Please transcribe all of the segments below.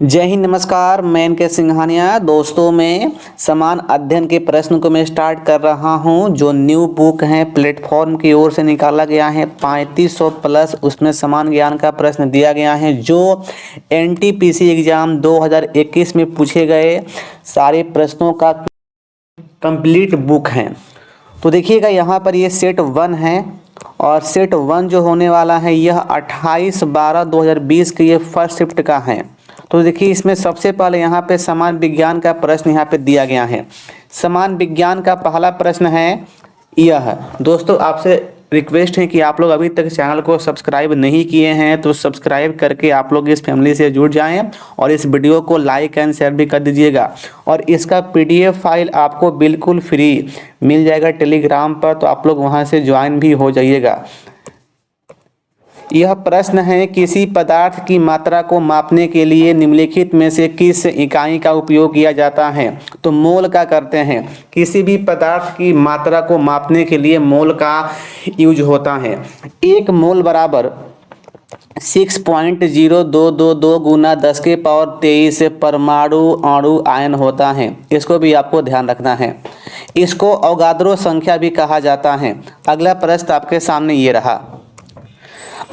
जय हिंद, नमस्कार। मैं इनके सिंघानिया। दोस्तों, मैं समान अध्ययन के प्रश्न को मैं स्टार्ट कर रहा हूं। जो न्यू बुक है प्लेटफॉर्म की ओर से निकाला गया है 3500 प्लस, उसमें समान ज्ञान का प्रश्न दिया गया है जो एनटीपीसी एग्जाम 2021 में पूछे गए सारे प्रश्नों का कंप्लीट बुक है। तो देखिएगा यहाँ पर ये सेट 1 है और सेट 1 जो होने वाला है यह 28/12/2020 के ये फर्स्ट शिफ्ट का है। तो देखिए इसमें सबसे पहले यहाँ पे समान विज्ञान का प्रश्न यहाँ पे दिया गया है। समान विज्ञान का पहला प्रश्न है यह। दोस्तों, आपसे रिक्वेस्ट है कि आप लोग अभी तक चैनल को सब्सक्राइब नहीं किए हैं तो सब्सक्राइब करके आप लोग इस फैमिली से जुड़ जाएं और इस वीडियो को लाइक एंड शेयर भी कर दीजिएगा। और इसका पीडीएफ फाइल आपको बिल्कुल फ्री मिल जाएगा टेलीग्राम पर, तो आप लोग वहां से ज्वाइन भी हो जाइएगा। यह प्रश्न है, किसी पदार्थ की मात्रा को मापने के लिए निम्नलिखित में से किस इकाई का उपयोग किया जाता है? तो मोल का करते हैं। किसी भी पदार्थ की मात्रा को मापने के लिए मोल का यूज होता है। 1 मोल बराबर 6.0222 गुना 10⁻23 परमाणु अणु आयन होता है। इसको भी आपको ध्यान रखना है। इसको अवोगाद्रो संख्या भी कहा जाता है। अगला प्रश्न आपके सामने ये रहा।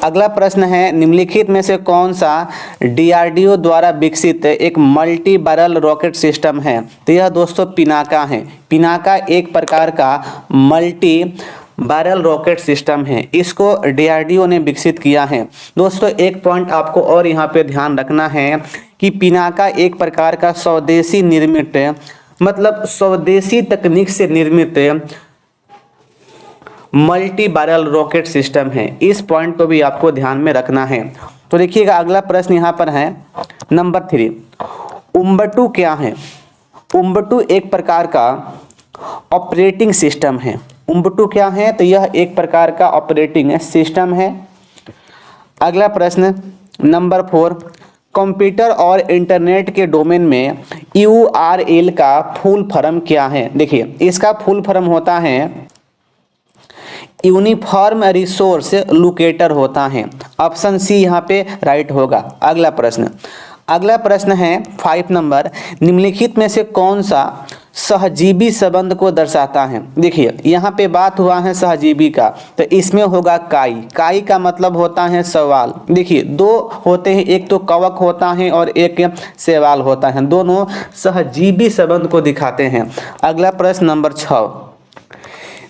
अगला प्रश्न है, निम्नलिखित में से कौन सा डीआरडीओ द्वारा विकसित एक मल्टी बैरल रॉकेट सिस्टम है? तो यह दोस्तों पिनाका है। पिनाका एक प्रकार का मल्टी बैरल रॉकेट सिस्टम है। इसको डीआरडीओ ने विकसित किया है। दोस्तों, एक पॉइंट आपको और यहाँ पे ध्यान रखना है कि पिनाका एक प्रकार का स्वदेशी निर्मित, मतलब स्वदेशी तकनीक से निर्मित मल्टी बैरल रॉकेट सिस्टम है। इस पॉइंट को भी आपको ध्यान में रखना है। तो देखिएगा अगला प्रश्न यहाँ पर है नंबर 3। उम्बटू क्या है? उम्बटू एक प्रकार का ऑपरेटिंग सिस्टम है। उम्बटू क्या है? तो यह एक प्रकार का ऑपरेटिंग सिस्टम है। अगला प्रश्न नंबर 4। कंप्यूटर और इंटरनेट के डोमेन में यूआरएल का फुल फॉर्म क्या है? देखिए इसका फुल फॉर्म होता है यूनिफॉर्म रिसोर्स लोकेटर होता है। ऑप्शन सी यहाँ पे राइट होगा। अगला प्रश्न है 5 नंबर। निम्नलिखित में से कौन सा सहजीवी संबंध को दर्शाता है? देखिए यहाँ पे बात हुआ है सहजीवी का, तो इसमें होगा काई। काई का मतलब होता है सवाल। देखिए 2 होते हैं, एक तो कवक होता है और एक सवाल होता है। दोनों सहजीवी संबंध को दिखाते हैं। अगला प्रश्न नंबर 6।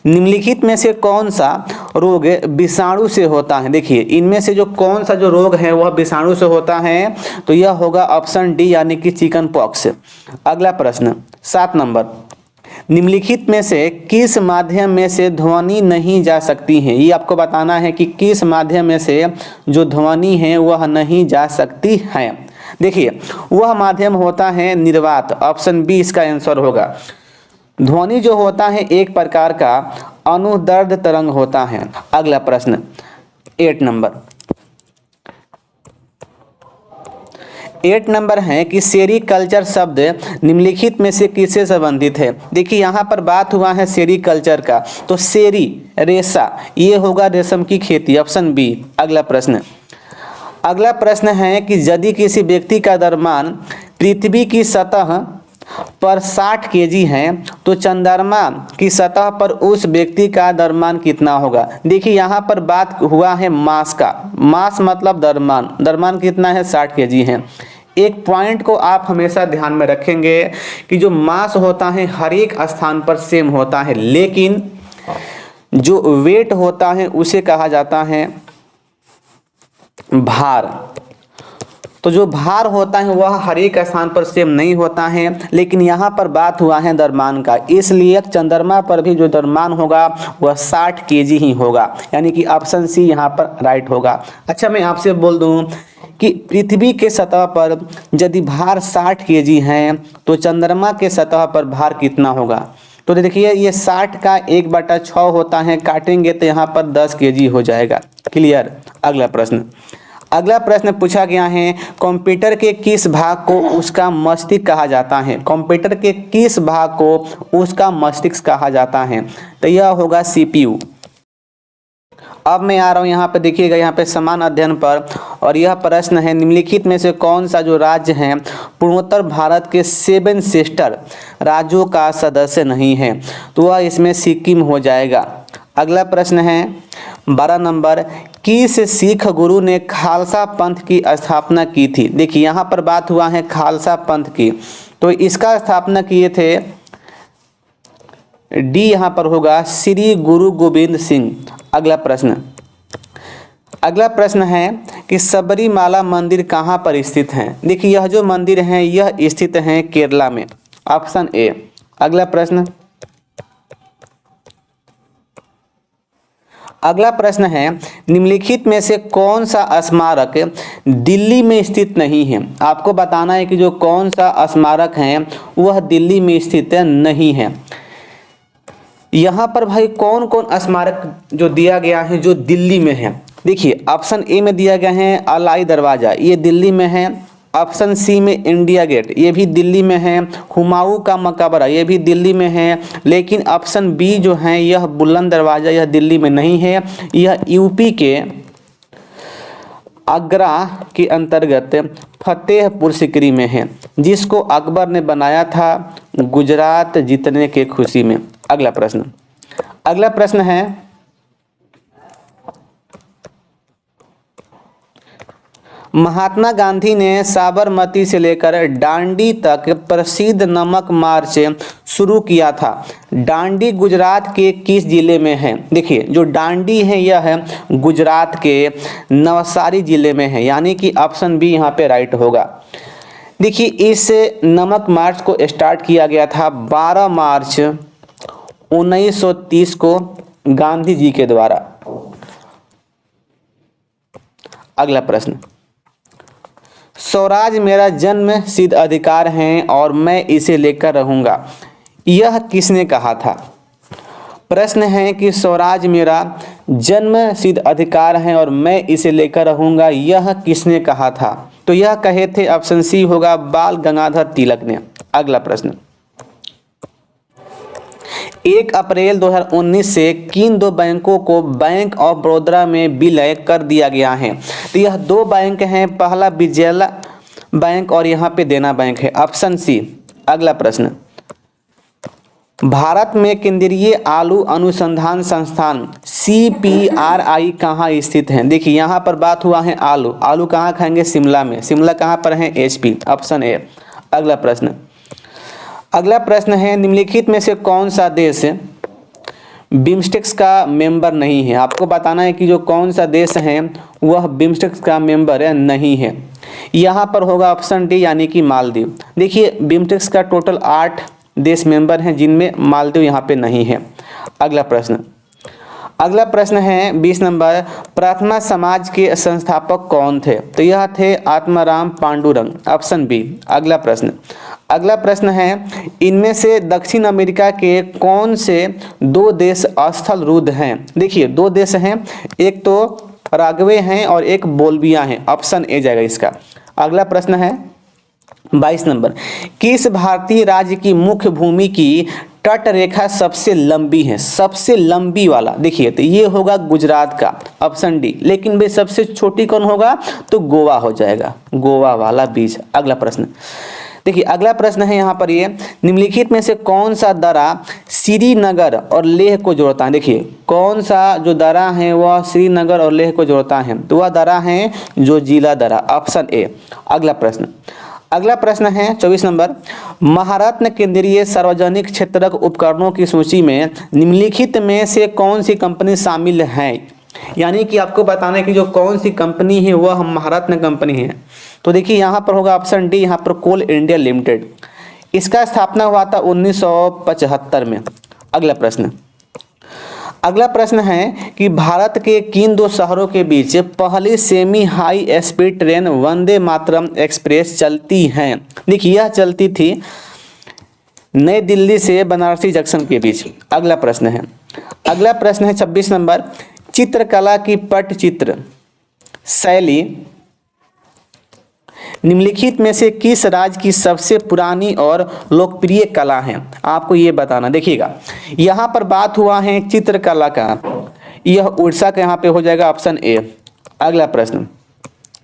निम्नलिखित में से कौन सा रोग विषाणु से होता है? देखिए इनमें से जो कौन सा जो रोग है वह विषाणु से होता है, तो यह होगा ऑप्शन डी यानी कि चिकन पॉक्स। अगला प्रश्न 7 नंबर। निम्नलिखित में से किस माध्यम में से ध्वनि नहीं जा सकती है? ये आपको बताना है कि किस माध्यम में से जो ध्वनि है वह नहीं जा सकती है। देखिए वह माध्यम होता है निर्वात। ऑप्शन बी इसका आंसर होगा। ध्वनि जो होता है एक प्रकार का अनुदैर्ध्य तरंग होता है। अगला प्रश्न 8 नंबर। 8 नंबर है कि सेरीकल्चर शब्द निम्नलिखित में से किससे संबंधित है? देखिए यहाँ पर बात हुआ है सेरीकल्चर का, तो सेरी रेशा ये होगा रेशम की खेती। Option B. अगला प्रश्न है कि यदि किसी व्यक्ति का द्रव्यमान पृथ्वी की सतह पर 60 केजी है तो चंद्रमा की सतह पर उस व्यक्ति का द्रव्यमान कितना होगा? देखिए यहाँ पर बात हुआ है मास का। मास मतलब द्रव्यमान। द्रव्यमान कितना है? 60 केजी है। एक पॉइंट को आप हमेशा ध्यान में रखेंगे कि जो मास होता है हर एक स्थान पर सेम होता है, लेकिन जो वेट होता है उसे कहा जाता है भार। तो जो भार होता है वह हर एक स्थान पर सेम नहीं होता है, लेकिन यहाँ पर बात हुआ है द्रव्यमान का, इसलिए चंद्रमा पर भी जो द्रव्यमान होगा वह 60 केजी ही होगा, यानी कि ऑप्शन सी यहाँ पर राइट होगा। अच्छा, मैं आपसे बोल दूँ कि पृथ्वी के सतह पर यदि भार 60 केजी है तो चंद्रमा के सतह पर भार कितना होगा? तो देखिए ये 60 का 1/6 होता है, काटेंगे तो यहाँ पर 10 केजी हो जाएगा। क्लियर। अगला प्रश्न पूछा गया है, कंप्यूटर के किस भाग को उसका मस्तिष्क कहा जाता है? कंप्यूटर के किस भाग को उसका मस्तिष्क कहा जाता है? तो यह होगा सीपीयू। अब मैं आ रहा हूँ यहाँ पे, देखिएगा यहाँ पे समान अध्ययन पर, और यह प्रश्न है निम्नलिखित में से कौन सा जो राज्य है पूर्वोत्तर भारत के 7 सिस्टर राज्यों का सदस्य नहीं है, तो वह इसमें सिक्किम हो जाएगा। अगला प्रश्न है 12 नंबर, किस सिख गुरु ने खालसा पंथ की स्थापना की थी। देखिए यहाँ पर बात हुआ है खालसा पंथ की, तो इसका स्थापना किए थे डी यहाँ पर होगा श्री गुरु गोविंद सिंह। अगला प्रश्न है कि सबरीमाला मंदिर कहाँ पर स्थित है। देखिए यह जो मंदिर है यह स्थित है केरला में, ऑप्शन ए। अगला प्रश्न है निम्नलिखित में से कौन सा स्मारक दिल्ली में स्थित नहीं है। आपको बताना है कि जो कौन सा स्मारक है वह दिल्ली में स्थित नहीं है। यहाँ पर भाई कौन कौन स्मारक जो दिया गया है जो दिल्ली में है। देखिए ऑप्शन ए में दिया गया है अलाई दरवाज़ा, ये दिल्ली में है। ऑप्शन सी में इंडिया गेट, ये भी दिल्ली में है। हुमायूं का मकबरा, ये भी दिल्ली में है। लेकिन ऑप्शन बी जो है यह बुलंद दरवाज़ा, यह दिल्ली में नहीं है। यह यूपी के आगरा के अंतर्गत फतेहपुर सिकरी में है, जिसको अकबर ने बनाया था गुजरात जीतने के खुशी में। अगला प्रश्न है महात्मा गांधी ने साबरमती से लेकर डांडी तक प्रसिद्ध नमक मार्च शुरू किया था। डांडी गुजरात के किस जिले में है। देखिए जो डांडी है यह है गुजरात के नवसारी जिले में है, यानी कि ऑप्शन बी यहाँ पे राइट होगा। देखिए इस नमक मार्च को स्टार्ट किया गया था 12 मार्च 1930 को गांधी जी के द्वारा। अगला प्रश्न, स्वराज मेरा जन्म सिद्ध अधिकार है और मैं इसे लेकर रहूंगा, यह किसने कहा था। प्रश्न है कि स्वराज मेरा जन्म सिद्ध अधिकार है और मैं इसे लेकर रहूंगा, यह किसने कहा था। तो यह कहे थे, ऑप्शन सी होगा, बाल गंगाधर तिलक ने। अगला प्रश्न, 1 अप्रैल 2019 से किन 2 बैंकों को बैंक ऑफ बड़ौदा में विलय कर दिया गया है। तो यह 2 बैंक हैं, पहला विजया बैंक और यहाँ पे देना बैंक है, ऑप्शन सी। अगला प्रश्न, भारत में केंद्रीय आलू अनुसंधान संस्थान CPRI कहाँ स्थित है। देखिए यहाँ पर बात हुआ है आलू कहाँ खाएंगे, शिमला में। शिमला कहाँ पर है, HP, ऑप्शन ए। अगला प्रश्न है निम्नलिखित में से कौन सा देश बिम्स्टेक्स का मेंबर नहीं है। आपको बताना है कि जो कौन सा देश है वह बिम्स्टेक्स का मेंबर नहीं है। यहाँ पर होगा ऑप्शन डी, यानी कि मालदीव। देखिए बिम्स्टेक्स का टोटल 8 देश मेंबर हैं, जिनमें मालदीव यहाँ पे नहीं है। अगला प्रश्न है 20 नंबर, प्रार्थना समाज के संस्थापक कौन थे। तो यह थे आत्माराम पांडुरंग, ऑप्शन बी। अगला प्रश्न है इनमें से दक्षिण अमेरिका के कौन से 2 देश स्थल रुद्ध हैं। देखिए 2 देश हैं, एक तो पराग्वे हैं और एक बोल्विया है, ऑप्शन ए जाएगा इसका। अगला प्रश्न है 22 नंबर, किस भारतीय राज्य की मुख्य भूमि की तट रेखा सबसे लंबी है, सबसे लंबी वाला। देखिए तो ये होगा गुजरात का, ऑप्शन डी। लेकिन भाई सबसे छोटी कौन होगा, तो गोवा हो जाएगा, गोवा वाला बीच। अगला प्रश्न, देखिए अगला प्रश्न है यहाँ पर, ये निम्नलिखित में से कौन सा दर्रा श्रीनगर और लेह को जोड़ता है। देखिए कौन सा जो दर्रा है वह श्रीनगर और लेह को जोड़ता है, तो वह दर्रा है जो जिला दर्रा, ऑप्शन ए। अगला प्रश्न है 24 नंबर, महारत्न केंद्रीय सार्वजनिक क्षेत्रक उपकरणों की सूची में निम्नलिखित में से कौन सी कंपनी शामिल है। यानी कि आपको बताना है कि जो कौन सी कंपनी है वह महारत्न कंपनी है। तो देखिए यहाँ पर होगा ऑप्शन डी, यहाँ पर कोल इंडिया लिमिटेड। इसका स्थापना हुआ था 1975 में। अगला प्रश्न है कि भारत के किन 2 शहरों के बीच पहली semi high speed train Vande Mataram express चलती है। देखिए यह चलती थी नई दिल्ली से बनारसी जंक्शन के बीच। अगला प्रश्न है 26 नंबर, चित्रकला की पटचित्र शैली निम्नलिखित में से किस राज्य की सबसे पुरानी और लोकप्रिय कला है। आपको ये बताना। देखिएगा यहाँ पर बात हुआ है चित्रकला का, यह उड़ीसा का यहाँ पे हो जाएगा ऑप्शन ए। अगला प्रश्न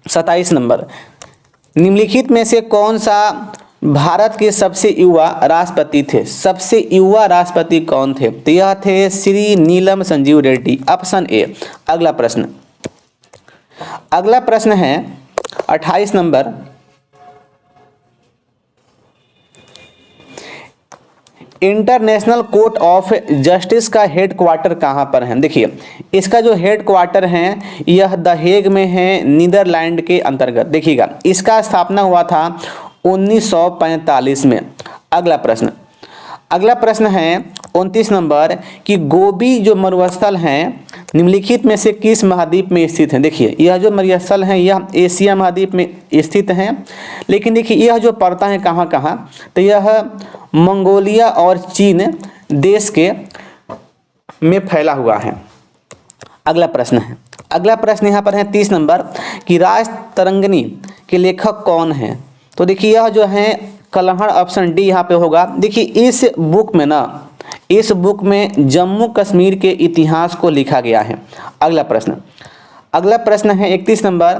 27 नंबर, निम्नलिखित में से कौन सा भारत के सबसे युवा राष्ट्रपति थे? सबसे युवा राष्ट्रपति कौन थे? तो यह थे श्री नीलम संजीव रेड्डी, ऑप्शन ए। अगला प्रश्न है 28 number, international court of justice का हेडक्वार्टर कहाँ पर है? देखिए इसका जो हेडक्वार्टर है यह द हेग में है, नीदरलैंड के अंतर्गत। देखिएगा इसका स्थापना हुआ था 1945 में। अगला प्रश्न है 29 नंबर कि गोबी जो मरुस्थल हैं निम्नलिखित में से किस महाद्वीप में स्थित हैं? देखिए यह जो मरुस्थल हैं यह एशिया महाद्वीप में स्थित हैं, लेकिन देखिए यह जो पड़ता है कहाँ कहाँ, तो यह मंगोलिया और चीन देश के में फैला हुआ है। अगला प्रश्न यहाँ पर है 30 नंबर कि राजतरंगिणी के लेखक कौन हैं? तो देखिए यह जो है कलहड़, ऑप्शन डी यहाँ पे होगा। देखिए इस बुक में जम्मू कश्मीर के इतिहास को लिखा गया है। अगला प्रश्न है 31 नंबर,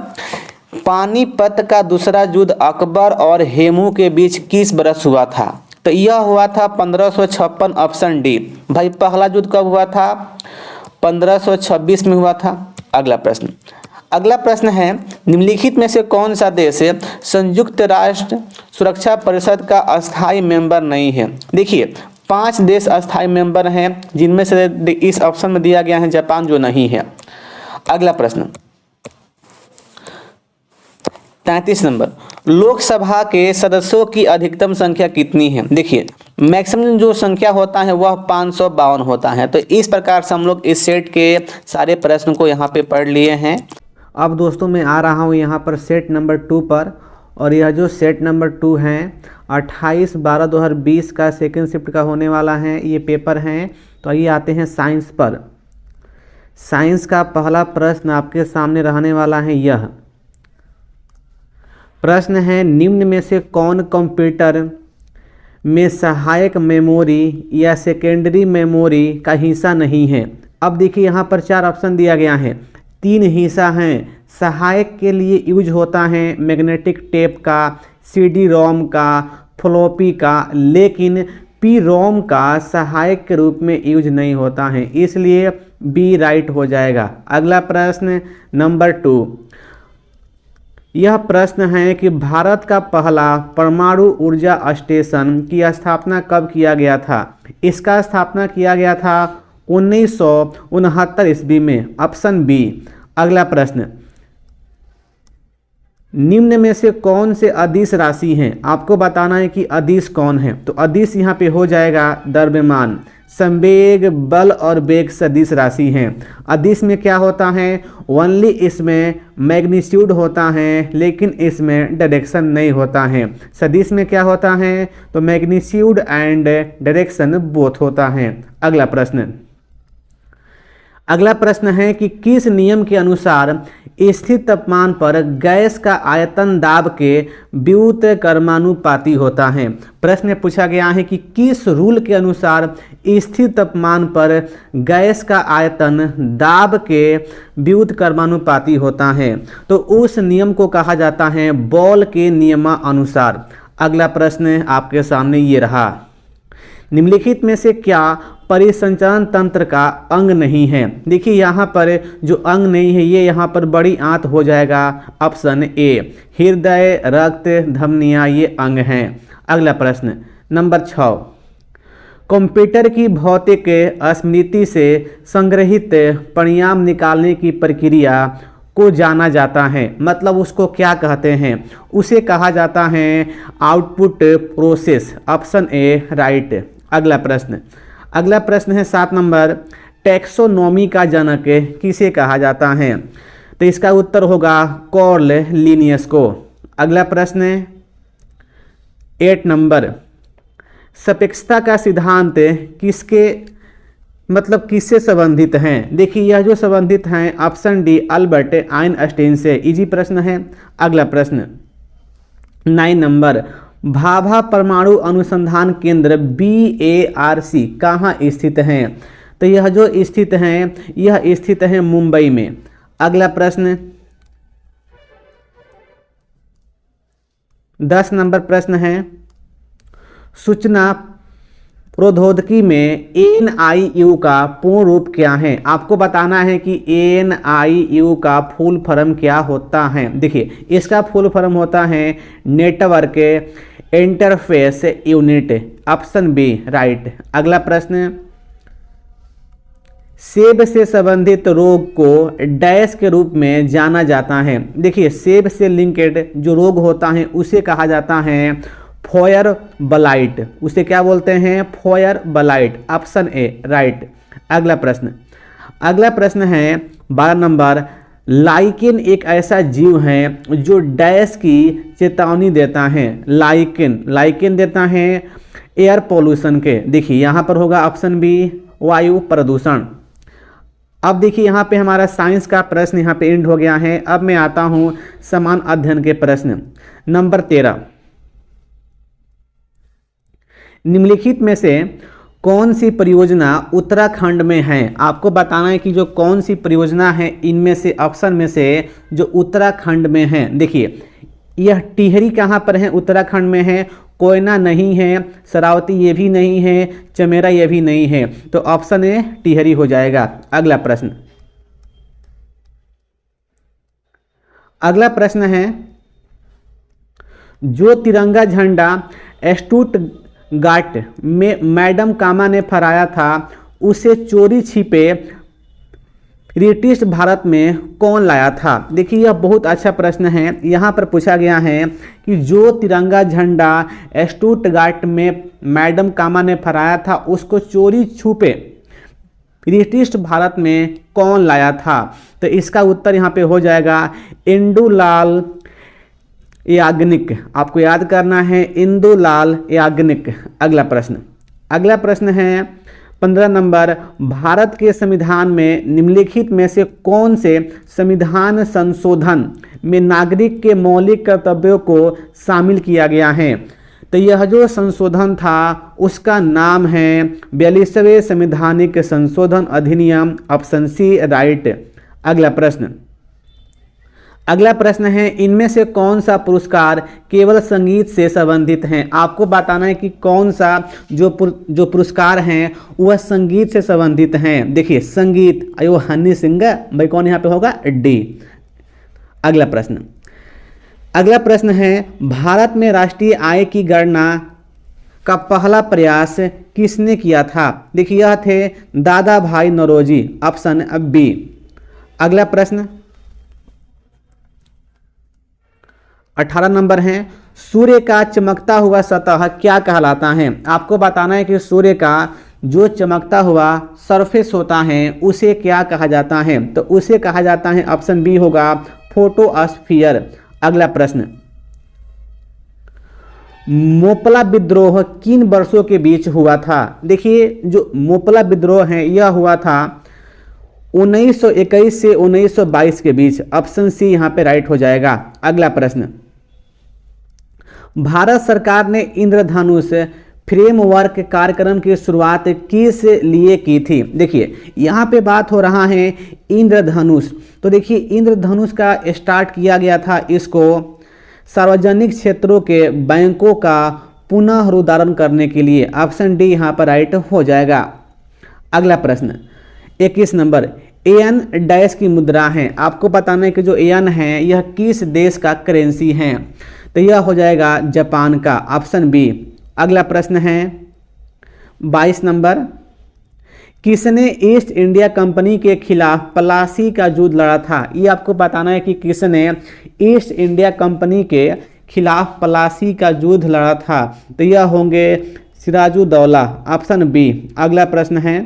पानीपत का दूसरा युद्ध अकबर और हेमू के बीच किस बरस हुआ था? तो यह हुआ था 1556, ऑप्शन डी। भाई पहला युद्ध कब हुआ था? 1526 में हुआ था। अगला प्रश्न है निम्नलिखित में से कौन सा देश संयुक्त राष्ट्र सुरक्षा परिषद का अस्थायी मेंबर नहीं है? देखिए 5 देश अस्थायी मेंबर हैं, जिनमें से इस ऑप्शन में दिया गया है जापान जो नहीं है। अगला प्रश्न 33 नंबर, लोकसभा के सदस्यों की अधिकतम संख्या कितनी है? देखिए मैक्सिमम जो संख्या होता है वह 552 होता है। तो इस प्रकार से हम लोग इस सेट के सारे प्रश्न को यहाँ पे पढ़ लिए हैं। अब दोस्तों मैं आ रहा हूँ यहाँ पर सेट नंबर 2 पर, और यह जो सेट नंबर 2 है 28/12/2020 का सेकेंड शिफ्ट का होने वाला है ये पेपर हैं। तो आइए आते हैं साइंस पर। साइंस का पहला प्रश्न आपके सामने रहने वाला है। यह प्रश्न है निम्न में से कौन कंप्यूटर में सहायक मेमोरी या सेकेंडरी मेमोरी का हिस्सा नहीं है? अब देखिए यहाँ पर 4 ऑप्शन दिया गया है, 3 हिस्सा हैं। सहायक के लिए यूज होता है मैग्नेटिक टेप का, CD रोम का, फ्लॉपी का, लेकिन पी रोम का सहायक के रूप में यूज नहीं होता है, इसलिए बी राइट हो जाएगा। अगला प्रश्न नंबर 2, यह प्रश्न है कि भारत का पहला परमाणु ऊर्जा स्टेशन की स्थापना कब किया गया था? इसका स्थापना किया गया था 1969 ईस्वी में, ऑप्शन बी। अगला प्रश्न, निम्न में से कौन से अदिश राशि हैं? आपको बताना है कि अदिश कौन है। तो अदिश यहाँ पे हो जाएगा द्रव्यमान, संवेग, बल और वेग सदिश राशि हैं। अदिश में क्या होता है? ओनली इसमें मैग्नीट्यूड होता है, लेकिन इसमें डायरेक्शन नहीं होता है। सदिश में क्या होता है? तो मैग्नीट्यूड एंड डायरेक्शन बोथ होता है। अगला प्रश्न है कि किस नियम के अनुसार स्थिर तापमान पर गैस का आयतन दाब के व्युत्क्रमानुपाती होता है? प्रश्न पूछा गया है कि किस रूल के अनुसार स्थिर तापमान पर गैस का आयतन दाब के व्युत्क्रमानुपाती होता है? तो उस नियम को कहा जाता है बॉल के नियमानुसार। अगला प्रश्न आपके सामने ये रहा, निम्नलिखित में से क्या परिसंचरण तंत्र का अंग नहीं है? देखिए यहाँ पर जो अंग नहीं है ये यहाँ पर बड़ी आंत हो जाएगा, ऑप्शन ए। हृदय, रक्त, धमनियाँ ये अंग हैं। अगला प्रश्न नंबर 6, कंप्यूटर की भौतिक स्मृति से संग्रहित परिणाम निकालने की प्रक्रिया को जाना जाता है, मतलब उसको क्या कहते हैं? उसे कहा जाता है output process, option A right. अगला प्रश्न है 7 नंबर, टैक्सोनॉमी का जनक किसे कहा जाता है? तो इसका उत्तर होगा कार्ल लिनियस को। अगला प्रश्न 8 नंबर, सापेक्षता का सिद्धांत किससे संबंधित हैं? देखिए यह जो संबंधित हैं ऑप्शन डी अल्बर्ट आइंस्टाइन से। इजी प्रश्न है। अगला प्रश्न 9 नंबर, भाभा परमाणु अनुसंधान केंद्र BARC कहाँ स्थित हैं? तो तो यह जो स्थित है यह स्थित है मुंबई में। अगला प्रश्न 10 नंबर प्रश्न है, सूचना प्रौद्योगिकी में NIU का पूर्ण रूप क्या है? आपको बताना है कि NIU का फुल फॉर्म क्या होता है। देखिए इसका फुल फॉर्म होता है network interface unit, option B right. अगला प्रश्न, सेब से संबंधित रोग को डैश के रूप में जाना जाता है। देखिए सेब से लिंक्ड जो रोग होता है उसे कहा जाता है फॉयर ब्लाइट, उसे क्या बोलते हैं? Foyer blight, option A right. अगला प्रश्न है 12 नंबर, लाइकेन एक ऐसा जीव है जो डैश की चेतावनी देता है। लाइकेन देता है एयर पोल्यूशन के। देखिए यहाँ पर होगा ऑप्शन बी वायु प्रदूषण। अब देखिए यहाँ पे हमारा साइंस का प्रश्न यहाँ पे एंड हो गया है। अब मैं आता हूँ समान अध्ययन के प्रश्न नंबर 13, निम्नलिखित में से कौन सी परियोजना उत्तराखंड में है? आपको बताना है कि जो कौन सी परियोजना है इनमें से ऑप्शन में से जो उत्तराखंड में है। देखिए यह टिहरी कहाँ पर है? उत्तराखंड में है। कोयना नहीं है, शरावती ये भी नहीं है, चमेरा ये भी नहीं है, तो ऑप्शन ए टिहरी हो जाएगा। अगला प्रश्न है, जो तिरंगा झंडा स्टुटगार्ट में मैडम कामा ने फहराया था उसे चोरी छिपे ब्रिटिश भारत में कौन लाया था? देखिए यह बहुत अच्छा प्रश्न है। यहाँ पर पूछा गया है कि जो तिरंगा झंडा स्टुटगार्ट में मैडम कामा ने फहराया था उसको चोरी छुपे ब्रिटिश भारत में कौन लाया था? तो इसका उत्तर यहाँ पे हो जाएगा इंदुलाल याग्निक। आपको याद करना है इंदुलाल याग्निक। अगला प्रश्न है 15 नंबर, भारत के संविधान में निम्नलिखित में से कौन से संविधान संशोधन में नागरिक के मौलिक कर्तव्यों को शामिल किया गया है? तो यह जो संशोधन था उसका नाम है 42वें संवैधानिक संशोधन अधिनियम, ऑप्शन सी राइट। अगला प्रश्न है, इनमें से कौन सा पुरस्कार केवल संगीत से संबंधित हैं? आपको बताना है कि कौन सा जो पुरस्कार हैं वह संगीत से संबंधित हैं। देखिए संगीत, अयो हनी सिंह भाई, कौन यहाँ पे होगा? डी। अगला प्रश्न है, भारत में राष्ट्रीय आय की गणना का पहला प्रयास किसने किया था? देखिए यह थे दादा भाई नौरोजी, ऑप्शन बी। अगला प्रश्न 18 नंबर है, सूर्य का चमकता हुआ सतह क्या कहलाता है? आपको बताना है कि सूर्य का जो चमकता हुआ सरफेस होता है उसे क्या कहा जाता है? तो उसे कहा जाता है, ऑप्शन बी होगा फोटोस्फीयर। अगला प्रश्न, मोपला विद्रोह किन वर्षों के बीच हुआ था? देखिए जो मोपला विद्रोह है यह हुआ था 1921 से 1922 के बीच, ऑप्शन सी यहाँ पे राइट हो जाएगा। अगला प्रश्न, भारत सरकार ने इंद्रधनुष फ्रेमवर्क कार्यक्रम की शुरुआत किस लिए की थी? देखिए यहाँ पे बात हो रहा है इंद्रधनुष। तो देखिए इंद्रधनुष का स्टार्ट किया गया था इसको सार्वजनिक क्षेत्रों के बैंकों का पुनरुद्धारण करने के लिए, ऑप्शन डी यहाँ पर राइट हो जाएगा। अगला प्रश्न 21 नंबर, एन डैश की मुद्रा है। आपको बताना है कि जो एन है यह किस देश का करेंसी है? तो यह हो जाएगा जापान का, ऑप्शन बी। अगला प्रश्न है 22 नंबर, किसने ईस्ट इंडिया कंपनी के खिलाफ प्लासी का युद्ध लड़ा था? ये आपको बताना है कि किसने ईस्ट इंडिया कंपनी के खिलाफ प्लासी का युद्ध लड़ा था? तो यह होंगे सिराजुद्दौला, ऑप्शन बी। अगला प्रश्न है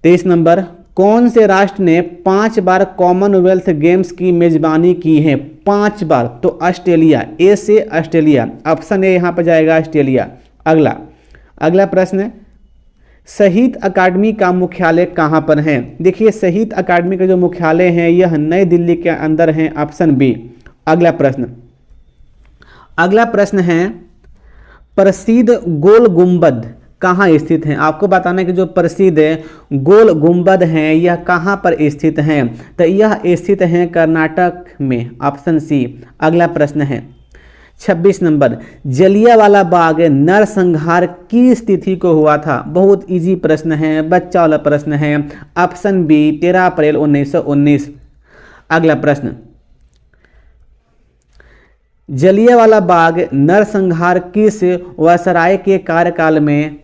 23 नंबर, कौन से राष्ट्र ने 5 बार कॉमनवेल्थ गेम्स की मेजबानी की है? 5 बार, तो ऑस्ट्रेलिया, ए से ऑस्ट्रेलिया, ऑप्शन ए यहाँ पर जाएगा ऑस्ट्रेलिया। अगला प्रश्न, शहीद अकादमी का मुख्यालय कहाँ पर है? देखिए शहीद अकादमी का जो मुख्यालय है यह नई दिल्ली के अंदर है, ऑप्शन बी। अगला प्रश्न है, प्रसिद्ध गोल गुंबद कहाँ स्थित हैं? आपको बताना है कि जो प्रसिद्ध गोल गुंबद हैं यह कहाँ पर स्थित हैं? तो यह स्थित हैं कर्नाटक में, ऑप्शन सी। अगला प्रश्न है 26 नंबर, जलियांवाला बाग नरसंहार किस तिथि को हुआ था? बहुत इजी प्रश्न है, बच्चा वाला प्रश्न है, ऑप्शन बी 13 अप्रैल 1919। अगला प्रश्न, जलियांवाला बाग नरसंहार किस वायसराय के कार्यकाल में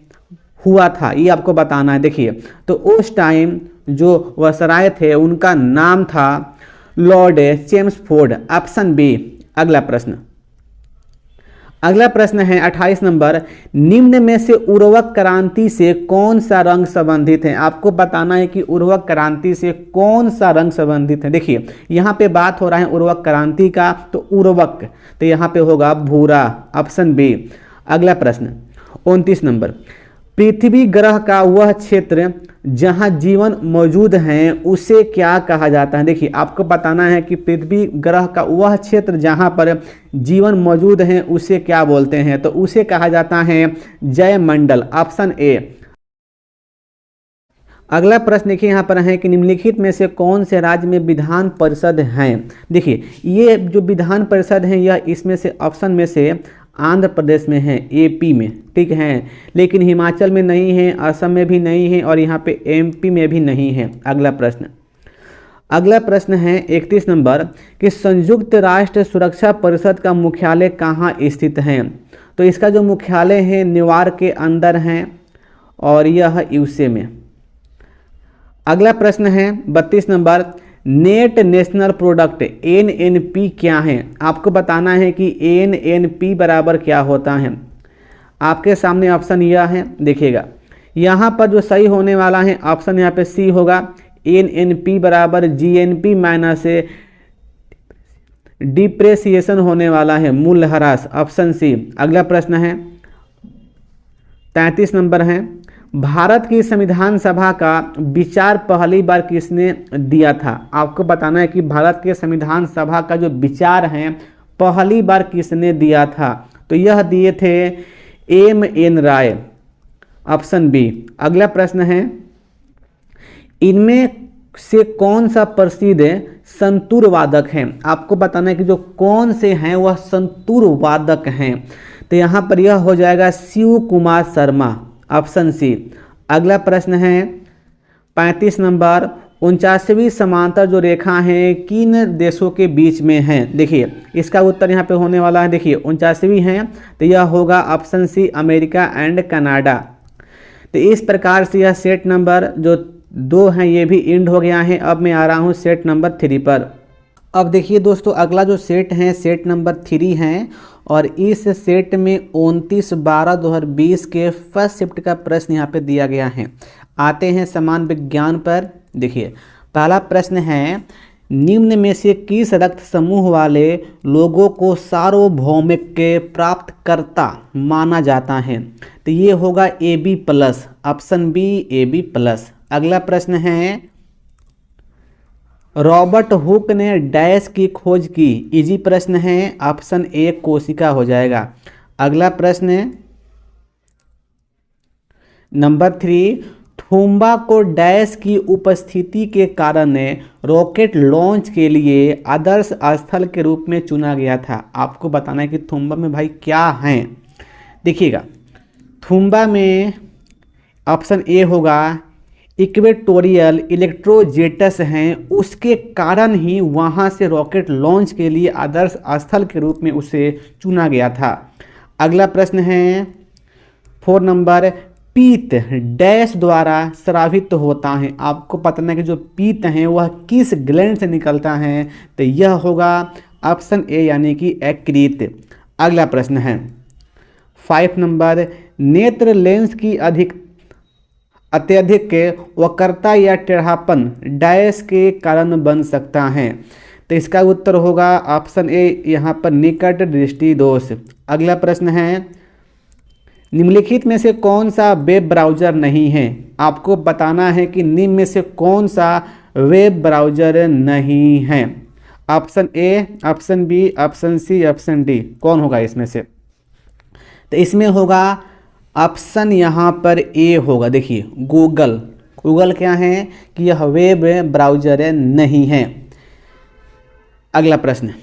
हुआ था? ये आपको बताना है। देखिए, तो उस टाइम जो वायसराय थे उनका नाम था लॉर्ड चेम्सफोर्ड, ऑप्शन बी। अगला प्रश्न, अगला प्रश्न है 28 नंबर, निम्न में से उर्वरक क्रांति से कौन सा रंग संबंधित है? आपको बताना है कि उर्वरक क्रांति से कौन सा रंग संबंधित है। देखिए, यहाँ पे बात हो रहा है उर्वरक क्रांति का, तो उर्वरक तो यहाँ पे होगा भूरा, ऑप्शन बी। अगला प्रश्न 29 नंबर, पृथ्वी ग्रह का वह क्षेत्र जहां जीवन मौजूद है उसे क्या कहा जाता है? देखिए, आपको बताना है कि पृथ्वी ग्रह का वह क्षेत्र जहां पर जीवन मौजूद है उसे क्या बोलते हैं? तो उसे कहा जाता है जयमंडल, ऑप्शन ए। अगला प्रश्न देखिए यहाँ पर है कि निम्नलिखित में से कौन से राज्य में विधान परिषद हैं? देखिए, ये जो विधान परिषद है यह इसमें से ऑप्शन में से आंध्र प्रदेश में है, एपी में, ठीक है, लेकिन हिमाचल में नहीं है, असम में भी नहीं है और यहाँ पे एमपी में भी नहीं है। अगला प्रश्न, अगला प्रश्न है 31 नंबर कि संयुक्त राष्ट्र सुरक्षा परिषद का मुख्यालय कहाँ स्थित है? तो इसका जो मुख्यालय है न्यूयॉर्क के अंदर है और यह यूएसए में। अगला प्रश्न है 32 number, net national product NNP क्या है? आपको बताना है कि एनएनपी बराबर क्या होता है। आपके सामने ऑप्शन यह है, देखिएगा यहाँ पर जो सही होने वाला है ऑप्शन यहाँ पे सी होगा। एनएनपी बराबर जीएनपी माइनस डिप्रेसिएशन होने वाला है, मूल्यह्रास, ऑप्शन सी। अगला प्रश्न है 33 नंबर है, भारत की संविधान सभा का विचार पहली बार किसने दिया था? आपको बताना है कि भारत के संविधान सभा का जो विचार है पहली बार किसने दिया था? तो यह दिए थे एम.एन. राय, ऑप्शन बी। अगला प्रश्न है, इनमें से कौन सा प्रसिद्ध संतूर वादक है? आपको बताना है कि जो कौन से हैं वह संतूर वादक हैं। तो यहाँ पर यह हो जाएगा शिव कुमार शर्मा, ऑप्शन सी। अगला प्रश्न है 35 नंबर, 49वीं समांतर जो रेखा है किन देशों के बीच में है? देखिए, इसका उत्तर यहाँ पे होने वाला है, देखिए 49वीं है तो यह होगा option C, America and Canada. तो इस प्रकार से यह सेट नंबर जो 2 हैं ये भी एंड हो गया है। अब मैं आ रहा हूँ सेट नंबर 3 पर। अब देखिए दोस्तों, अगला जो सेट है सेट नंबर 3 है और इस सेट में 29/12/2020 के फर्स्ट शिफ्ट का प्रश्न यहाँ पे दिया गया है। आते हैं समान विज्ञान पर। देखिए, पहला प्रश्न है, निम्न में से किस रक्त समूह वाले लोगों को सार्वभौमिक के प्राप्तकर्ता माना जाता है? तो ये होगा AB+, ऑप्शन बी AB+। अगला प्रश्न है, रॉबर्ट हुक ने डैश की खोज की? इजी प्रश्न है, ऑप्शन ए कोशिका हो जाएगा। अगला प्रश्न नंबर 3, थूम्बा को डैश की उपस्थिति के कारण रॉकेट लॉन्च के लिए आदर्श स्थल के रूप में चुना गया था। आपको बताना है कि थूम्बा में भाई क्या हैं। देखिएगा, थूम्बा में ऑप्शन ए होगा इक्वेटोरियल इलेक्ट्रोजेटस हैं, उसके कारण ही वहाँ से रॉकेट लॉन्च के लिए आदर्श स्थल के रूप में उसे चुना गया था। अगला प्रश्न है 4 नंबर, पीत डैश द्वारा स्रावित होता है? आपको पता है कि जो पीत हैं वह किस ग्लैंड से निकलता है? तो यह होगा ऑप्शन ए यानी कि यकृत। अगला प्रश्न है 5 नंबर, नेत्र लेंस की अत्यधिक वक्रता या टेढ़ापन डैश के कारण बन सकता है? तो इसका उत्तर होगा ऑप्शन ए यहाँ पर निकट दृष्टि दोष। अगला प्रश्न है, निम्नलिखित में से कौन सा वेब ब्राउज़र नहीं है? आपको बताना है कि निम्न में से कौन सा वेब ब्राउज़र नहीं है। Option A, option B, option C, option D, कौन होगा इसमें से? तो इसमें होगा ऑप्शन यहाँ पर ए होगा। देखिए गूगल, गूगल क्या है कि यह वेब ब्राउज़र नहीं है। अगला प्रश्न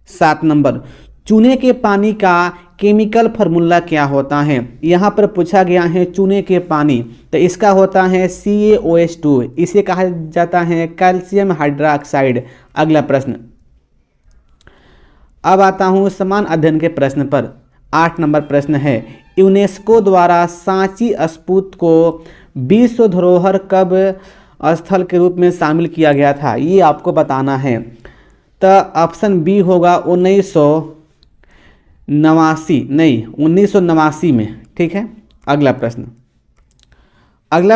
7 नंबर, चूने के पानी का केमिकल फार्मूला क्या होता है? यहाँ पर पूछा गया है चूने के पानी, तो इसका होता है CaOH2, इसे कहा जाता है कैल्शियम हाइड्रोक्साइड। अगला प्रश्न, अब आता हूँ समान अध्ययन के प्रश्न पर। 8 नंबर प्रश्न है, यूनेस्को द्वारा सांची स्तूप को विश्व धरोहर कब स्थल के रूप में शामिल किया गया था? ये आपको बताना है। तो ऑप्शन बी होगा 1989 में। ठीक है। अगला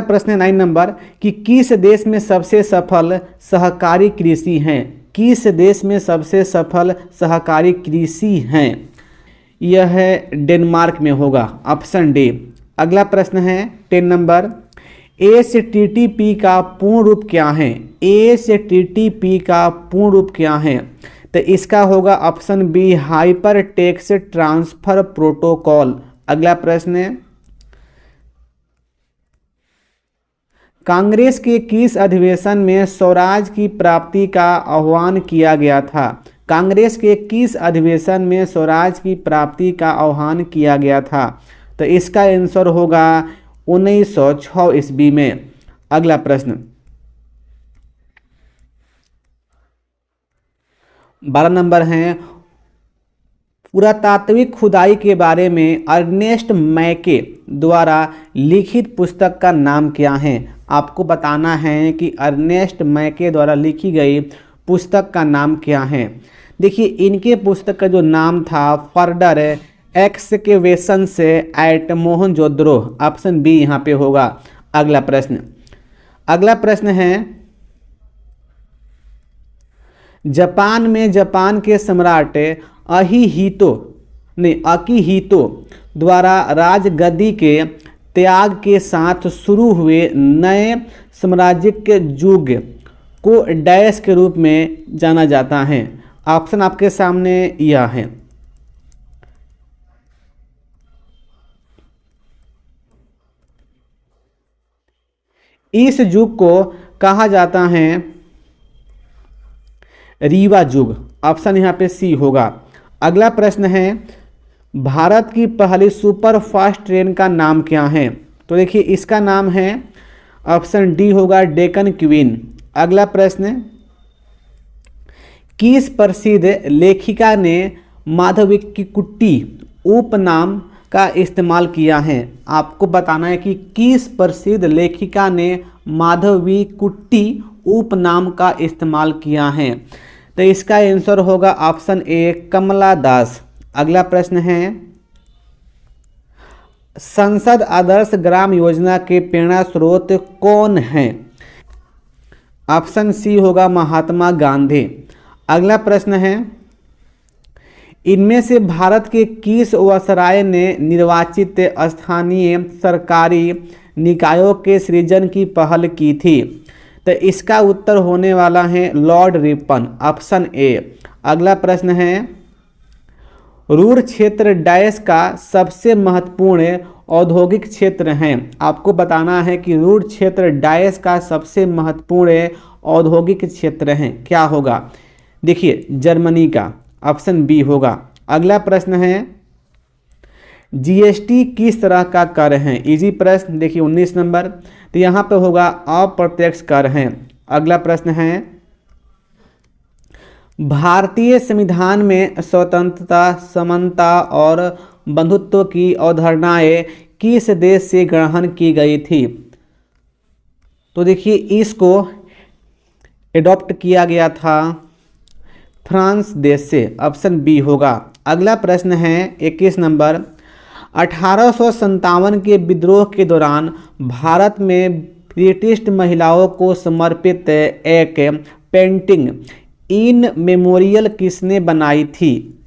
प्रश्न 9 नंबर कि किस देश में सबसे सफल सहकारी कृषि हैं? किस देश में सबसे सफल सहकारी कृषि हैं? यह है डेनमार्क में होगा, ऑप्शन डी। अगला प्रश्न है 10 नंबर, HTTP का पूर्ण रूप क्या है? HTTP का पूर्ण रूप क्या है? तो इसका होगा option B, hyper text transfer protocol. अगला प्रश्न है, कांग्रेस के किस अधिवेशन में स्वराज की प्राप्ति का आह्वान किया गया था? कांग्रेस के किस अधिवेशन में स्वराज की प्राप्ति का आह्वान किया गया था? तो इसका आंसर होगा 1906 ईस्वी में। अगला प्रश्न 12 नंबर है, पुरातात्विक खुदाई के बारे में अर्नेस्ट मैके द्वारा लिखित पुस्तक का नाम क्या है? आपको बताना है कि अर्नेस्ट मैके द्वारा लिखी गई पुस्तक का नाम क्या है। देखिए इनके पुस्तक का जो नाम था further excavations at Mohenjodaro, option B यहाँ पे होगा। अगला प्रश्न है, जापान में जापान के सम्राट अकिहितो द्वारा राजगद्दी के त्याग के साथ शुरू हुए नए साम्राज्यिक युग को डैश के रूप में जाना जाता है? ऑप्शन आपके सामने यह है। इस युग को कहा जाता है रीवा युग, ऑप्शन यहाँ पे सी होगा। अगला प्रश्न है, भारत की पहली सुपर फास्ट ट्रेन का नाम क्या है? तो देखिए इसका नाम है, ऑप्शन डी होगा, डेक्कन क्वीन। अगला प्रश्न, किस प्रसिद्ध लेखिका ने माधविकुट्टी उपनाम का इस्तेमाल किया है? आपको बताना है कि किस प्रसिद्ध लेखिका ने माधविकुट्टी उपनाम का इस्तेमाल किया है। तो इसका आंसर होगा ऑप्शन ए, कमला दास। अगला प्रश्न है, संसद आदर्श ग्राम योजना के प्रेरणा स्रोत कौन है? ऑप्शन सी होगा, महात्मा गांधी। अगला प्रश्न है, इनमें से भारत के किस वायसराय ने निर्वाचित स्थानीय सरकारी निकायों के सृजन की पहल की थी? तो इसका उत्तर होने वाला है लॉर्ड रिपन, ऑप्शन ए। अगला प्रश्न है, रूर क्षेत्र डैश का सबसे महत्वपूर्ण औद्योगिक क्षेत्र है? आपको बताना है कि रूर क्षेत्र डैश का सबसे महत्वपूर्ण औद्योगिक क्षेत्र है, क्या होगा? देखिए जर्मनी का, ऑप्शन बी होगा। अगला प्रश्न है, जीएसटी किस तरह का कर है? इजी प्रश्न। देखिए 19 नंबर, तो यहाँ पे होगा अप्रत्यक्ष कर है। अगला प्रश्न है, भारतीय संविधान में स्वतंत्रता, समानता और बंधुत्व की अवधारणाएं किस देश से ग्रहण की गई थी? तो देखिए इसको एडॉप्ट किया गया था फ्रांस देश से, ऑप्शन बी होगा। अगला प्रश्न है 21 नंबर, 1857 के विद्रोह के दौरान भारत में ब्रिटिश महिलाओं को समर्पित एक पेंटिंग इन मेमोरियल किसने बनाई थी?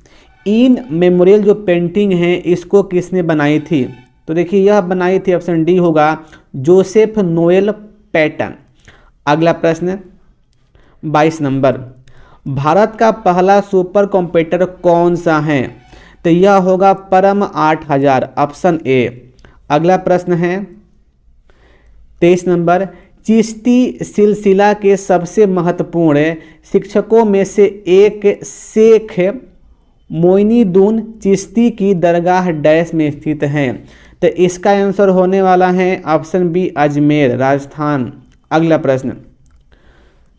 इन मेमोरियल जो पेंटिंग है इसको किसने बनाई थी? तो देखिए यह बनाई थी, ऑप्शन डी होगा, जोसेफ नोएल पैटन। अगला प्रश्न 22 नंबर, भारत का पहला सुपर कंप्यूटर कौन सा है? तो यह होगा परम 8000, ऑप्शन ए। अगला प्रश्न है 23 नंबर, चिश्ती सिलसिला के सबसे महत्वपूर्ण शिक्षकों में से एक शेख मोइनुद्दीन चिश्ती की दरगाह डैश में स्थित है। तो इसका आंसर होने वाला है ऑप्शन बी, अजमेर, राजस्थान। अगला प्रश्न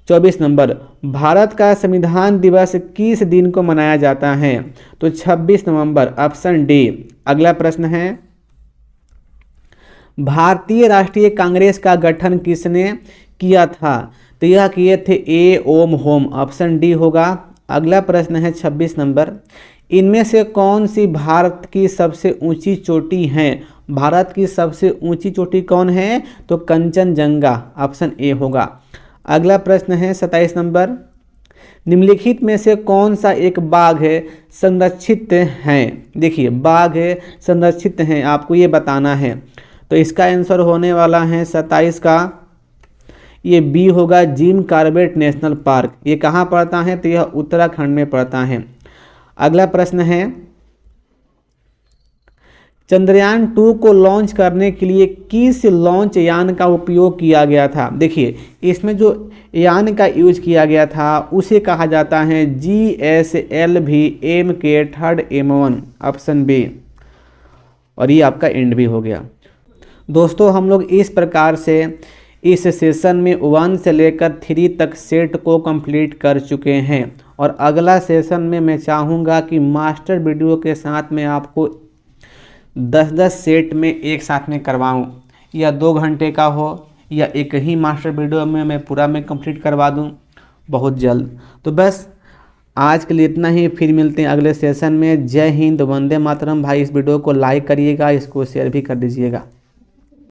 24 नंबर, भारत का संविधान दिवस किस दिन को मनाया जाता है? तो 26 नवंबर, ऑप्शन डी। अगला प्रश्न है, भारतीय राष्ट्रीय कांग्रेस का गठन किसने किया था? तो यह किए थे ए ओम होम, ऑप्शन डी होगा। अगला प्रश्न है 26 नंबर, इनमें से कौन सी भारत की सबसे ऊंची चोटी है? भारत की सबसे ऊंची चोटी कौन है? तो कंचनजंगा, ऑप्शन ए होगा। अगला प्रश्न है 27 नंबर, निम्नलिखित में से कौन सा एक बाघ संरक्षित है? देखिए बाघ संरक्षित हैं, आपको ये बताना है। तो इसका आंसर होने वाला है 27 का ये बी होगा, जिम कॉर्बेट नेशनल पार्क। ये कहाँ पड़ता है? तो यह उत्तराखंड में पड़ता है। अगला प्रश्न है, चंद्रयान 2 को लॉन्च करने के लिए किस लॉन्च यान का उपयोग किया गया था? देखिए इसमें जो यान का यूज किया गया था उसे कहा जाता है GSLV MK3M1, ऑप्शन बी। और ये आपका एंड भी हो गया। दोस्तों हम लोग इस प्रकार से इस सेशन में 1 से लेकर 3 तक सेट को कंप्लीट कर चुके हैं। और अगला सेशन में मैं चाहूँगा कि मास्टर वीडियो के साथ में आपको 10-10 सेट में एक साथ में करवाऊँ, या 2 घंटे का हो या एक ही मास्टर वीडियो में मैं पूरा में कंप्लीट करवा दूँ बहुत जल्द। तो बस आज के लिए इतना ही, फिर मिलते हैं अगले सेशन में। जय हिंद, वंदे मातरम। भाई इस वीडियो को लाइक करिएगा, इसको शेयर भी कर दीजिएगा।